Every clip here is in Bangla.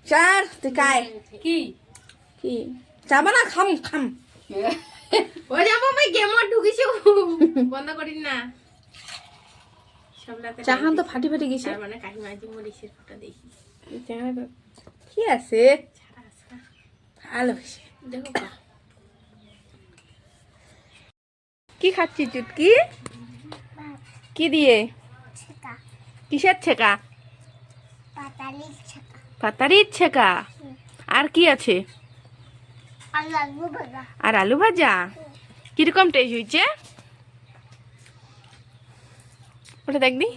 চার তুই কায় কি কি যাবা না খাম খাম ও যাবো ভাই গেমত ঢুকিছো বন্ধ করিস না সবলাতে চাহান তো ফাটি ফাটি গেছে আর মানে কাহিমা জি মরিসের ফটো দেখি কি আছে ভালো হয়েছে দেখো কি খাচ্ছি চুটকি কি দিয়ে কিসের ছেকা পাতারির ছেকা আর কি আছে আর আলু ভাজা কিরকম টেস্ট হয়েছে ওটা দেখবি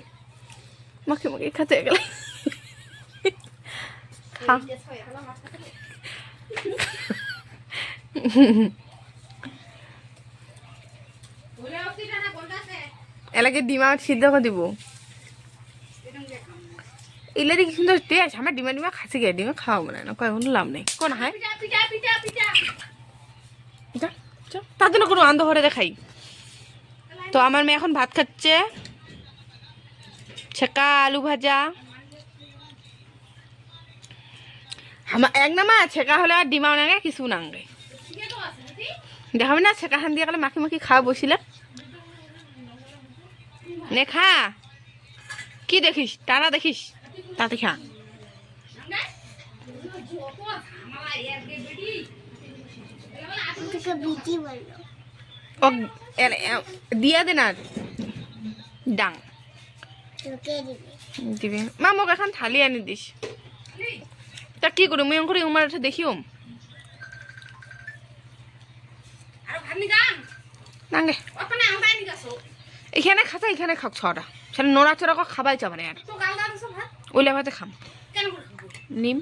মাখে মাখে খাতে গেল এলাকে ডিমা সিদ্ধ করে দিব ইলারি কি সুন্দর টেস্ট আমার ডিমা ডিমা খাসি গে ডিমা খাওয়া মানে না কয় কোনো লাভ নেই কোন হয় তার জন্য কোনো আন্দ ঘরে দেখাই তো আমার মেয়ে এখন ভাত খাচ্ছে ছেকা আলু ভাজা আমার এক নামা ছেকা হলে আর ডিমাও নাগে কিছু নাগে দেখাবি না ছেকা খান দিয়ে গেলে মাখি মাখি খাওয়া বসিলে নে খা কি দেখিস তারা দেখিস তাতে খা ও দিয়া দে না ডাং দিবি মা মোক এখন থালি আনি দিস তা কি করি মুই করে উমার দেখিও নাঙ্গে এখানে খাতা এখানে খাক ছটা সেটা নোড়া চড়া খাবাই যাবে না আর ওইলে ভাতে খাম নিম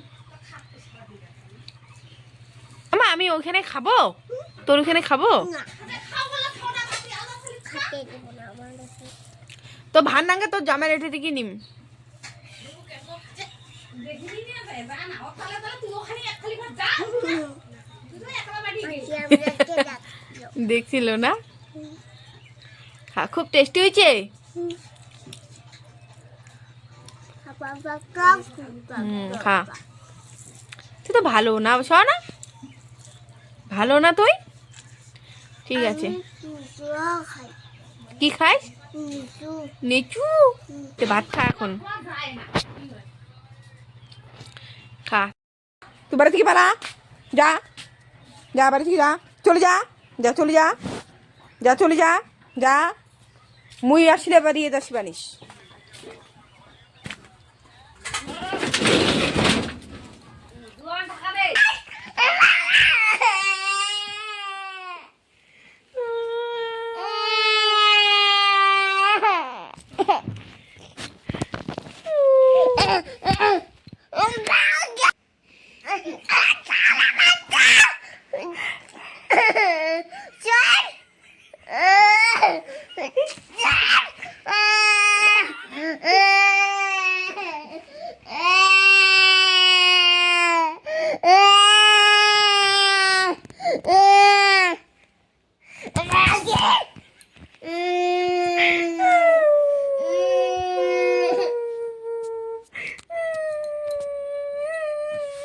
আমা আমি ওখানে খাবো তোর ওখানে খাবো তো ভাত নাঙ্গে তোর জামাই রেটে কি নিম দেখছিল না খুব টেস্টি হয়েছে খা তুই তো ভালো না শোন না ভালো না তুই ঠিক আছে কি খাইস নিচু তুই ভাত খা এখন খা তুই বাড়ি থেকে পালা যা যা বাড়ি থেকে যা চলে যা যা চলে যা যা চলে যা যা মুই আসলে বাড়িয়ে যাস বানিস